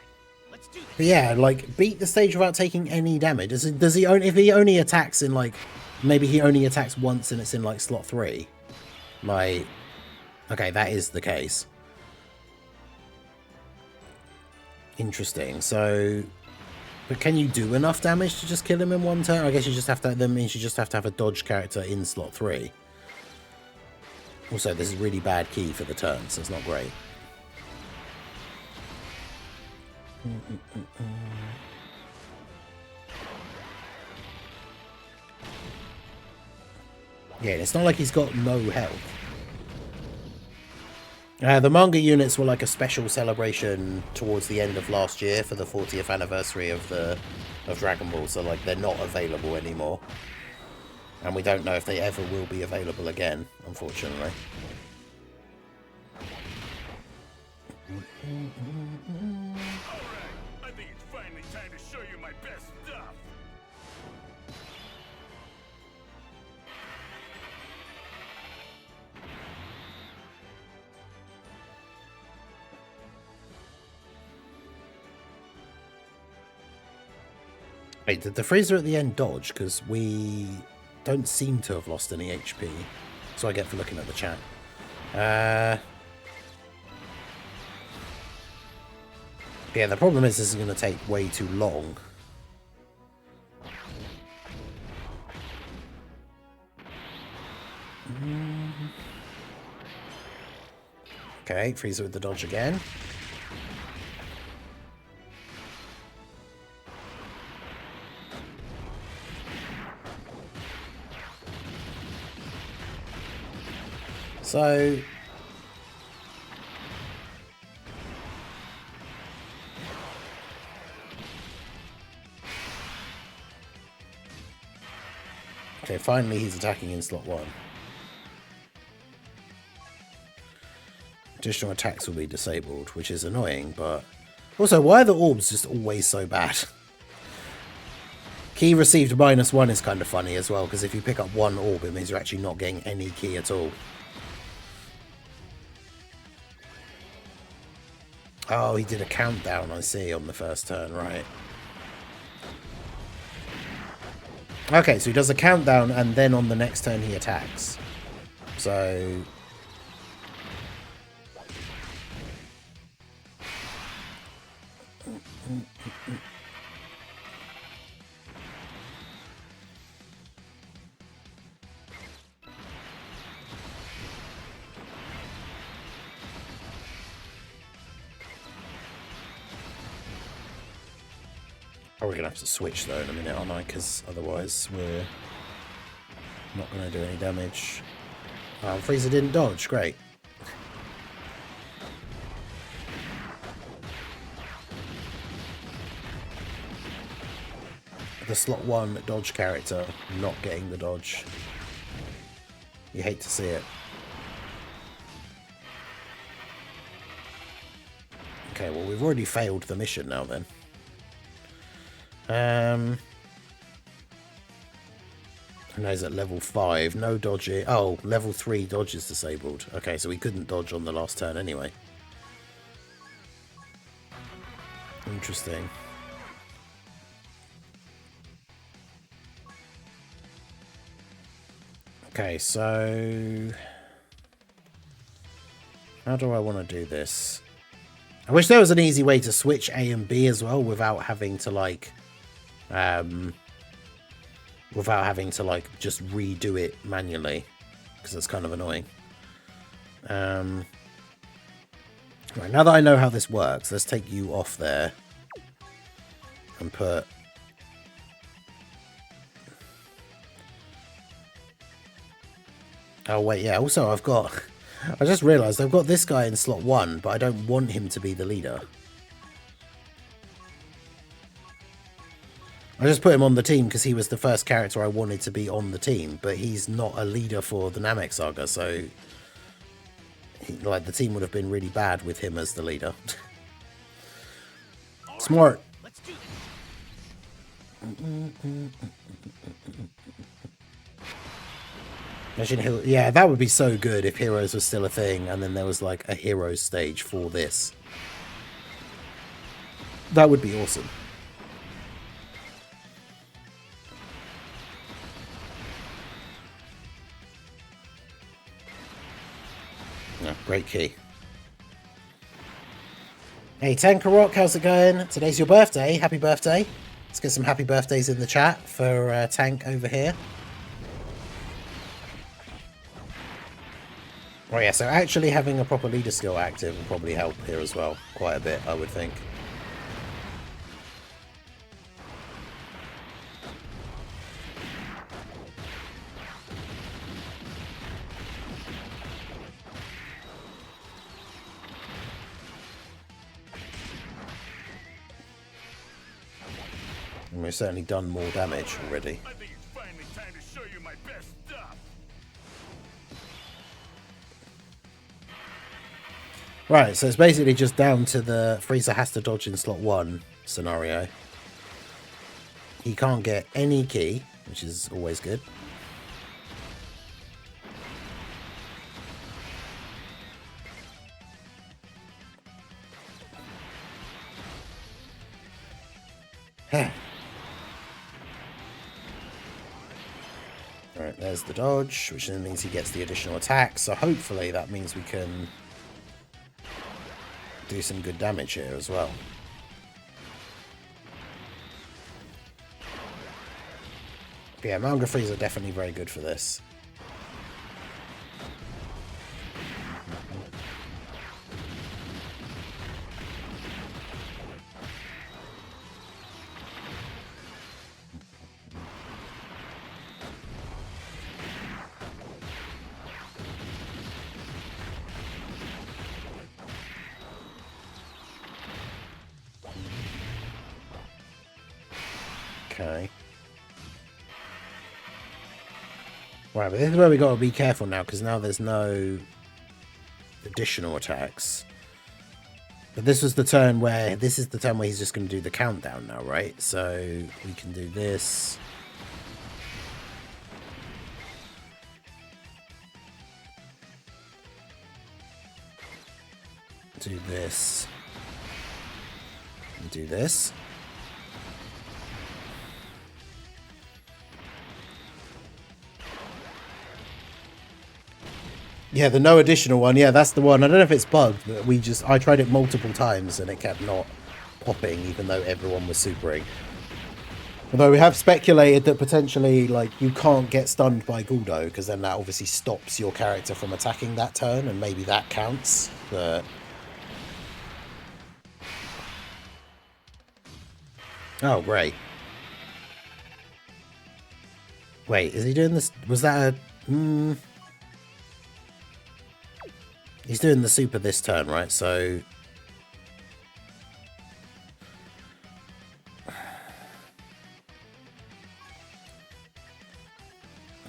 let's do this. But yeah, like, beat the stage without taking any damage. Does he only, if he only attacks in, like, maybe he only attacks once and it's in, like, slot 3? Like, okay, that is the case. Interesting. So, but can you do enough damage to just kill him in one turn? I guess you just have to, that means you just have to have a dodge character in slot 3. Also, this is really bad key for the turn, so it's not great. Yeah, it's not like he's got no health. The manga units were like a special celebration towards the end of last year for the 40th anniversary of Dragon Ball, so like they're not available anymore. And we don't know if they ever will be available again, unfortunately. I think it's finally time to show you my best stuff. Wait, did the Freezer at the end dodge? Because we don't seem to have lost any HP. That's what I get for looking at the chat. Yeah, the problem is this is going to take way too long. Okay, Freezer with the dodge again. So... Okay, finally he's attacking in slot 1. Additional attacks will be disabled, which is annoying, but... Also, why are the orbs just always so bad? Key received -1 is kind of funny as well, because if you pick up one orb, it means you're actually not getting any key at all. Oh, he did a countdown, I see, on the first turn, right. Okay, so he does a countdown, and then on the next turn he attacks. So... Probably going to have to switch though in a minute, aren't I? Because otherwise we're not going to do any damage. Freezer didn't dodge, great. the slot 1 dodge character not getting the dodge. You hate to see it. Okay, well, we've already failed the mission now then. And he's at level 5. No dodging. Oh, level 3 dodge is disabled. Okay, so we couldn't dodge on the last turn anyway. Interesting. Okay, so how do I want to do this? I wish there was an easy way to switch A and B as well without having to like just redo it manually, because that's kind of annoying. Right, now that I know how this works, let's take you off there and put oh wait, yeah, also I've got I just realized I've got this guy in slot 1, but I don't want him to be the leader. I just put him on the team because he was the first character I wanted to be on the team, but he's not a leader for the Namek Saga, so like the team would have been really bad with him as the leader. Smart. Let's do this. Imagine yeah, that would be so good if Heroes was still a thing and then there was like a Heroes stage for this. That would be awesome. Oh, great key. Hey, Tanker Rock, how's it going? Today's your birthday. Happy birthday. Let's get some happy birthdays in the chat for Tank over here. Oh yeah, so actually having a proper leader skill active will probably help here as well. Quite a bit, I would think. And we've certainly done more damage already. I think it's finally time to show you my best stuff. Right, so it's basically just down to the Frieza has to dodge in slot 1 scenario. He can't get any key, which is always good. Alright, there's the dodge, which then means he gets the additional attack, so hopefully that means we can do some good damage here as well. But yeah, Manga Frieza are definitely very good for this. Okay. Right, but this is where we got to be careful now, because now there's no additional attacks. But this is the turn where he's just going to do the countdown now, right? So we can do this. Do this. And do this. Yeah, the no additional one. Yeah, that's the one. I don't know if it's bugged, but I tried it multiple times and it kept not popping, even though everyone was supering. Although we have speculated that potentially, like, you can't get stunned by Guldo, because then that obviously stops your character from attacking that turn, and maybe that counts. But oh, great. Wait, is he doing this? Was that a... He's doing the super this turn, right? So...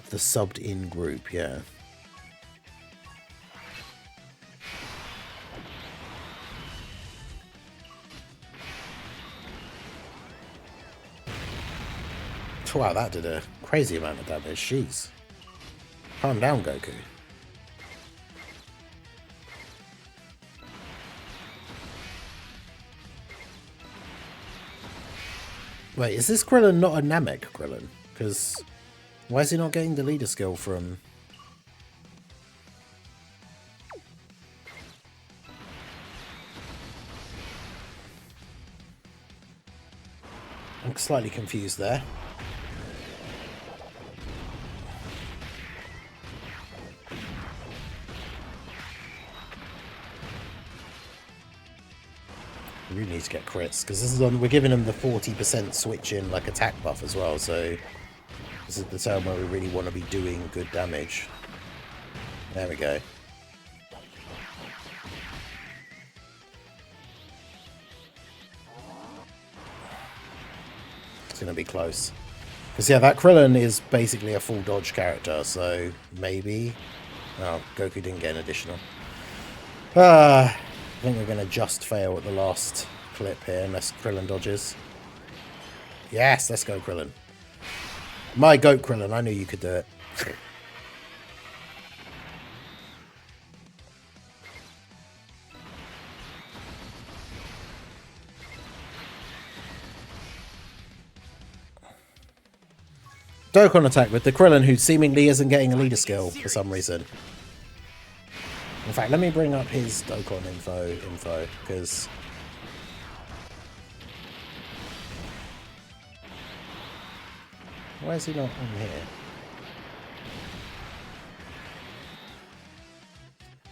the subbed in group, yeah. Wow, that did a crazy amount of damage. Jeez. Calm down, Goku. Wait, is this Krillin not a Namek Krillin? Because why is he not getting the leader skill from... I'm slightly confused there. We really need to get crits, because this is on. We're giving him the 40% switch in like attack buff as well, so this is the time where we really want to be doing good damage. There we go. It's going to be close. Because yeah, that Krillin is basically a full dodge character, so maybe... Oh, Goku didn't get an additional. I think we're going to just fail at the last clip here, unless Krillin dodges. Yes, let's go, Krillin. My goat, Krillin. I knew you could do it. Dokkan attack with the Krillin, who seemingly isn't getting a leader skill for some reason. In fact, let me bring up his Dokkan info, because... Why is he not on here?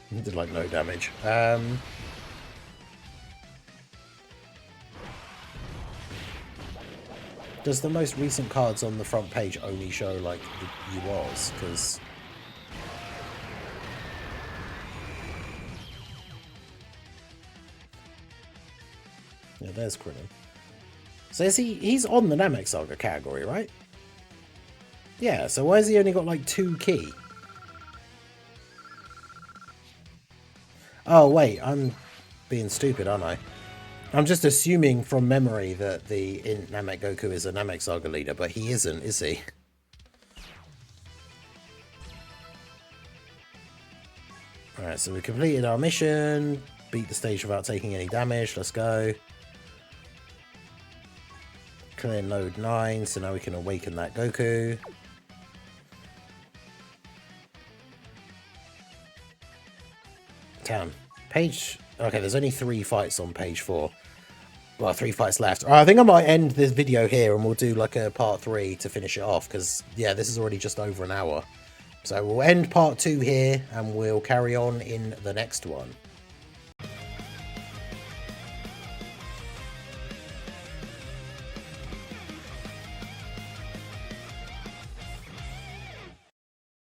He did like no damage. Does the most recent cards on the front page only show like the URs? Because... Yeah, there's Krillin. So is he's on the Namek Saga category, right? Yeah, so why has he only got like 2 key? Oh wait, I'm being stupid, aren't I? I'm just assuming from memory that the Namek Goku is a Namek Saga leader, but he isn't, is he? Alright, so we completed our mission, beat the stage without taking any damage, let's go. Clear node 9, so now we can awaken that Goku. Damn. Page... Okay, there's only 3 fights on page 4. Well, 3 fights left. Alright, I think I might end this video here and we'll do like a part 3 to finish it off, because, yeah, this is already just over an hour. So we'll end part 2 here and we'll carry on in the next one.